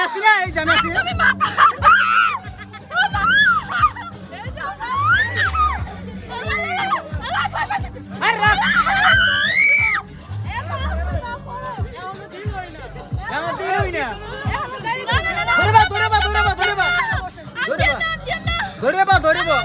আছি না এই যে আমি আছি তুমি মাথা আরে রাখ আমার দিলই না ধরে বা ধরে বা ধরে বা ধরে বা ধরে বা ধরে বা